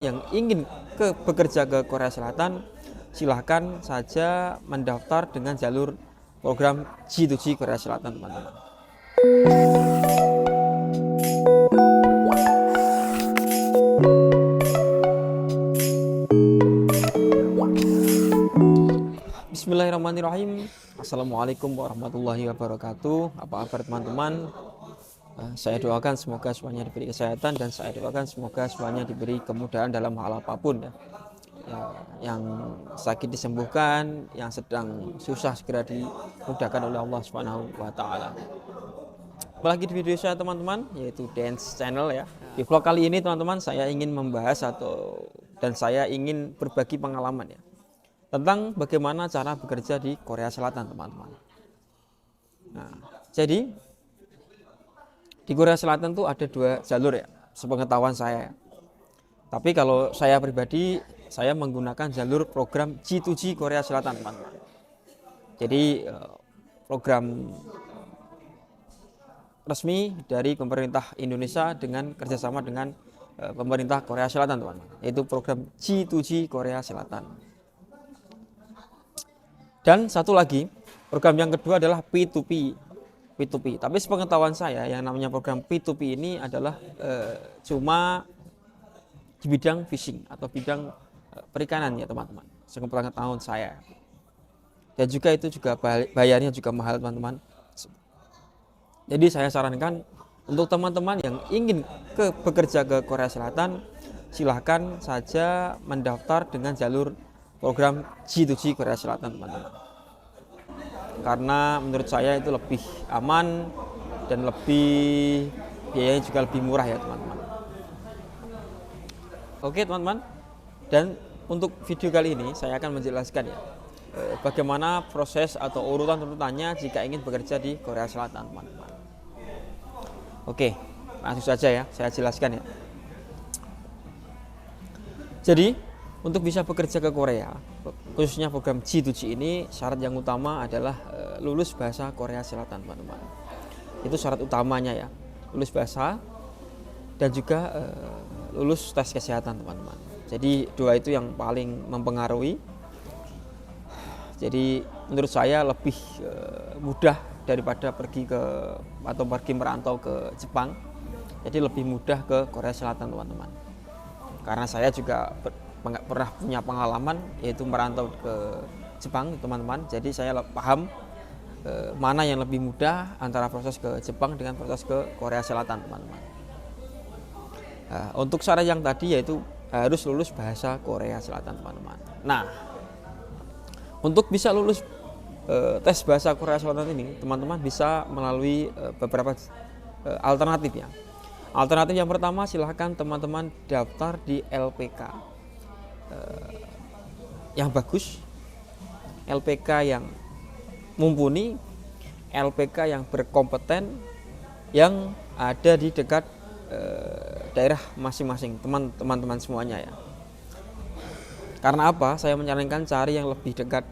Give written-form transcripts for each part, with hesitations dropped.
Yang ingin bekerja ke Korea Selatan, silahkan saja mendaftar dengan jalur program G2G Korea Selatan, teman-teman. Bismillahirrahmanirrahim. Assalamualaikum warahmatullahi wabarakatuh. Apa kabar teman-teman? Saya doakan semoga semuanya diberi kesehatan, dan saya doakan semoga semuanya diberi kemudahan dalam hal apapun ya. Yang sakit disembuhkan, yang sedang susah segera dimudahkan oleh Allah Subhanahu wa taala. Apalagi di video saya teman-teman, yaitu Dance Channel ya. Di vlog kali ini teman-teman, saya ingin membahas dan saya ingin berbagi pengalaman ya tentang bagaimana cara bekerja di Korea Selatan, teman-teman. Nah, jadi di Korea Selatan tuh ada 2 jalur ya, sepengetahuan saya. Tapi kalau saya pribadi, saya menggunakan jalur program G2G Korea Selatan, teman-teman. Jadi program resmi dari pemerintah Indonesia dengan kerjasama dengan pemerintah Korea Selatan, teman-teman. Yaitu program G2G Korea Selatan. Dan satu lagi, program yang kedua adalah P2P. Tapi sepengetahuan saya, yang namanya program P2P ini adalah cuma di bidang fishing atau bidang perikanan ya teman-teman, sepengetahuan saya. Dan juga itu juga bayarnya juga mahal, teman-teman. Jadi saya sarankan untuk teman-teman yang ingin bekerja ke Korea Selatan, silahkan saja mendaftar dengan jalur program G2G Korea Selatan, teman-teman. Karena menurut saya itu lebih aman dan biayanya juga lebih murah ya teman-teman. Oke teman-teman, dan untuk video kali ini saya akan menjelaskan ya bagaimana proses atau urutannya jika ingin bekerja di Korea Selatan, teman-teman. Oke, langsung saja ya saya jelaskan ya. Jadi untuk bisa bekerja ke Korea, khususnya program G2G ini, syarat yang utama adalah lulus bahasa Korea Selatan, teman-teman. Itu syarat utamanya ya, lulus bahasa dan juga lulus tes kesehatan, teman-teman. Jadi 2 itu yang paling mempengaruhi. Jadi menurut saya lebih mudah daripada pergi merantau ke Jepang. Jadi lebih mudah ke Korea Selatan, teman-teman. Karena saya juga pernah punya pengalaman yaitu merantau ke Jepang, teman-teman. Jadi saya paham mana yang lebih mudah antara proses ke Jepang dengan proses ke Korea Selatan, teman-teman. Untuk syarat yang tadi yaitu harus lulus bahasa Korea Selatan, teman-teman. Nah, untuk bisa lulus tes bahasa Korea Selatan ini, teman-teman bisa melalui beberapa alternatif ya. Alternatif yang pertama, silahkan teman-teman daftar di LPK yang bagus, LPK yang mumpuni, LPK yang berkompeten, yang ada di dekat daerah masing-masing teman-teman semuanya ya. Karena apa? Saya menyarankan cari yang lebih dekat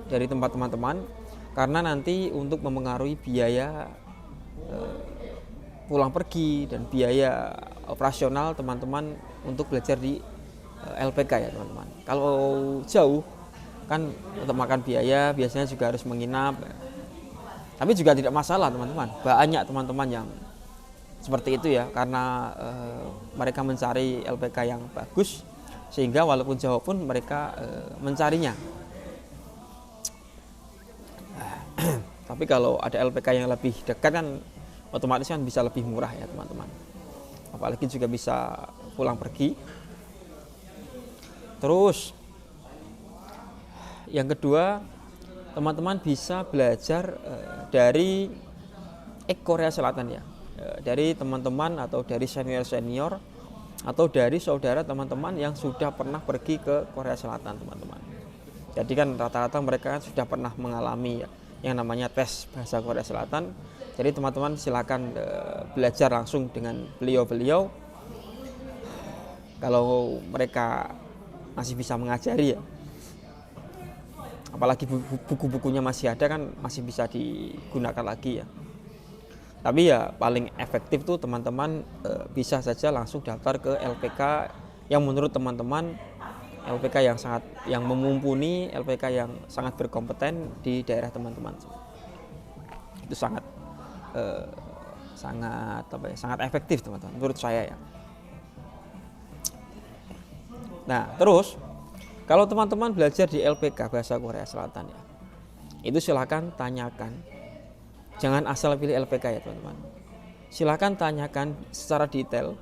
dari tempat teman-teman, karena nanti untuk memengaruhi biaya pulang pergi dan biaya operasional teman-teman untuk belajar di LPK ya teman-teman. Kalau jauh kan tetap makan biaya, biasanya juga harus menginap. Tapi juga tidak masalah teman-teman. Banyak teman-teman yang seperti itu ya, karena mereka mencari LPK yang bagus, sehingga walaupun jauh pun mereka mencarinya. Tapi kalau ada LPK yang lebih dekat kan otomatis kan bisa lebih murah ya teman-teman. Apalagi juga bisa pulang pergi. Terus yang kedua, teman-teman bisa belajar dari Korea Selatan ya, dari teman-teman atau dari senior-senior atau dari saudara teman-teman yang sudah pernah pergi ke Korea Selatan, teman-teman. Jadi kan rata-rata mereka sudah pernah mengalami ya, yang namanya tes bahasa Korea Selatan. Jadi teman-teman silakan belajar langsung dengan beliau-beliau. Kalau mereka masih bisa mengajari ya, apalagi buku-bukunya masih ada kan, masih bisa digunakan lagi ya. Tapi ya paling efektif tuh teman-teman bisa saja langsung daftar ke LPK yang menurut teman-teman LPK yang mumpuni, LPK yang sangat berkompeten di daerah teman-teman. Itu sangat efektif teman-teman menurut saya ya. Nah, terus kalau teman-teman belajar di LPK Bahasa Korea Selatan ya, itu silakan tanyakan. Jangan asal pilih LPK ya teman-teman. Silakan tanyakan secara detail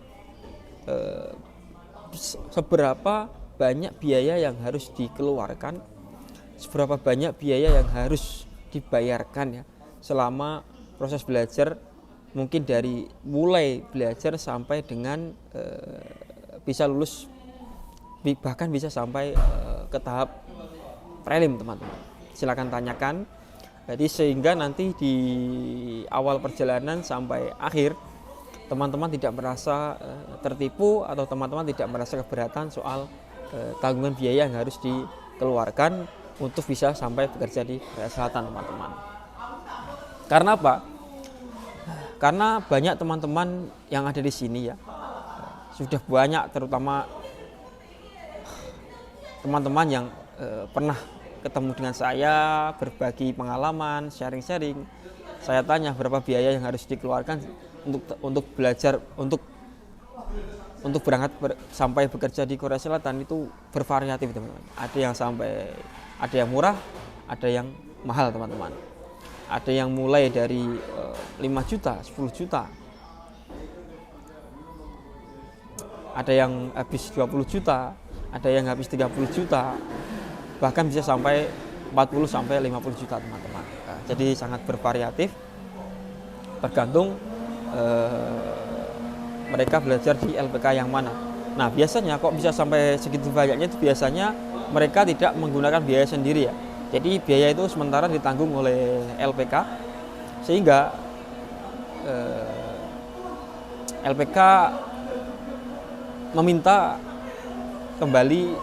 seberapa banyak biaya yang harus dikeluarkan, seberapa banyak biaya yang harus dibayarkan ya selama proses belajar, mungkin dari mulai belajar sampai dengan bisa lulus, bahkan bisa sampai ke tahap prelim teman-teman. Silakan tanyakan. Jadi sehingga nanti di awal perjalanan sampai akhir teman-teman tidak merasa tertipu atau teman-teman tidak merasa keberatan soal tanggungan biaya yang harus dikeluarkan untuk bisa sampai bekerja di Korea Selatan teman-teman. Karena apa? Karena banyak teman-teman yang ada di sini ya, sudah banyak terutama teman-teman yang pernah ketemu dengan saya, berbagi pengalaman, sharing-sharing. Saya tanya berapa biaya yang harus dikeluarkan untuk belajar, untuk berangkat sampai bekerja di Korea Selatan, itu bervariatif teman-teman. Ada yang murah, ada yang mahal teman-teman. Ada yang mulai dari 5 juta, 10 juta. Ada yang habis 20 juta, ada yang habis 30 juta. Bahkan bisa sampai 40 sampai 50 juta teman-teman. Jadi sangat bervariatif, tergantung mereka belajar di LPK yang mana. Nah, biasanya kok bisa sampai segitu banyaknya, itu biasanya mereka tidak menggunakan biaya sendiri ya. Jadi biaya itu sementara ditanggung oleh LPK, sehingga LPK meminta kembali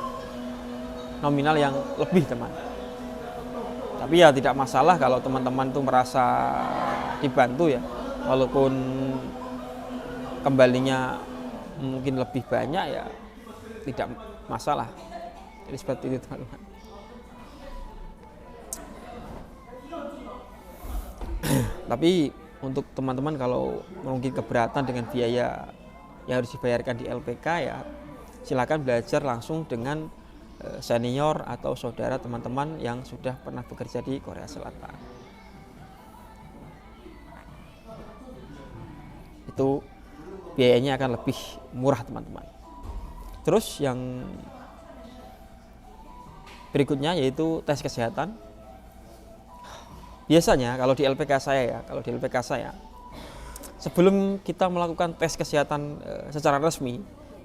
nominal yang lebih teman. Tapi ya tidak masalah kalau teman-teman itu merasa dibantu ya, walaupun kembalinya mungkin lebih banyak ya tidak masalah. Jadi seperti itu teman-teman. Tapi untuk teman-teman kalau mungkin keberatan dengan biaya yang harus dibayarkan di LPK ya, silakan belajar langsung dengan senior atau saudara teman-teman yang sudah pernah bekerja di Korea Selatan. Itu biayanya akan lebih murah teman-teman. Terus yang berikutnya yaitu tes kesehatan. Biasanya kalau di LPK saya, sebelum kita melakukan tes kesehatan secara resmi,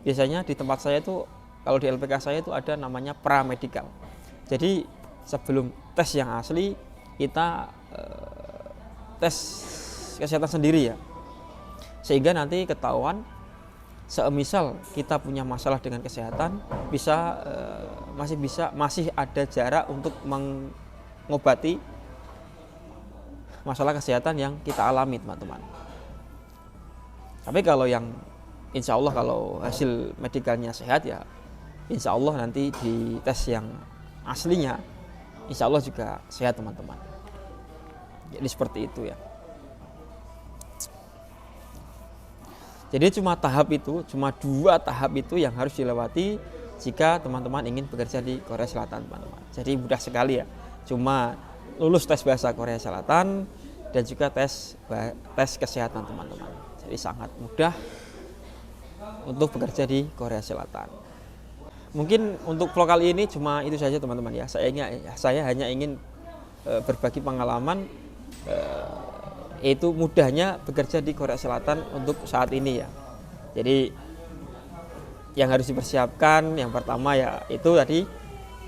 biasanya di tempat saya itu, kalau di LPK saya itu ada namanya pramedikal. Jadi sebelum tes yang asli, kita tes kesehatan sendiri ya. Sehingga nanti ketahuan, semisal kita punya masalah dengan kesehatan, masih ada jarak untuk mengobati masalah kesehatan yang kita alami teman-teman. Tapi kalau yang insya Allah kalau hasil medikalnya sehat ya, insya Allah nanti di tes yang aslinya insya Allah juga sehat teman-teman. Jadi seperti itu ya. Jadi cuma 2 tahap itu yang harus dilewati jika teman-teman ingin bekerja di Korea Selatan teman-teman. Jadi mudah sekali ya, cuma lulus tes bahasa Korea Selatan dan juga tes kesehatan teman-teman. Jadi sangat mudah untuk bekerja di Korea Selatan. Mungkin untuk vlog kali ini cuma itu saja teman-teman ya. Saya hanya ingin berbagi pengalaman, yaitu mudahnya bekerja di Korea Selatan untuk saat ini ya. Jadi yang harus dipersiapkan yang pertama ya itu tadi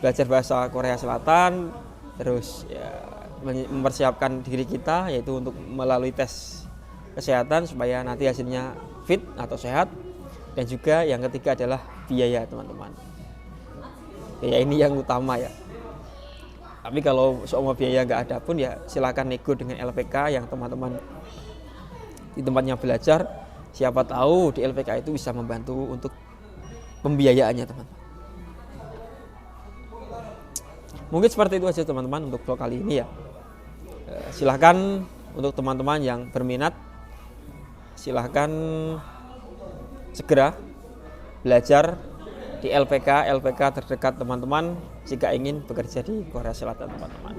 belajar bahasa Korea Selatan, terus ya, mempersiapkan diri kita yaitu untuk melalui tes kesehatan supaya nanti hasilnya fit atau sehat, dan juga yang ketiga adalah biaya teman-teman. Ya ini yang utama ya. Tapi kalau semua biaya nggak ada pun ya silakan nego dengan LPK yang teman-teman di tempatnya belajar. Siapa tahu di LPK itu bisa membantu untuk pembiayaannya teman-teman. Mungkin seperti itu aja teman-teman untuk vlog kali ini ya. Silahkan untuk teman-teman yang berminat, silahkan segera belajar di LPK terdekat teman-teman jika ingin bekerja di Korea Selatan teman-teman.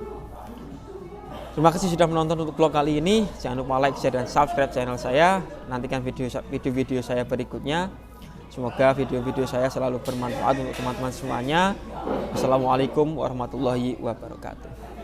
Terima kasih sudah menonton untuk vlog kali ini. Jangan lupa like, share, dan subscribe channel saya. Nantikan video-video saya berikutnya. Semoga video-video saya selalu bermanfaat untuk teman-teman semuanya. Assalamualaikum warahmatullahi wabarakatuh.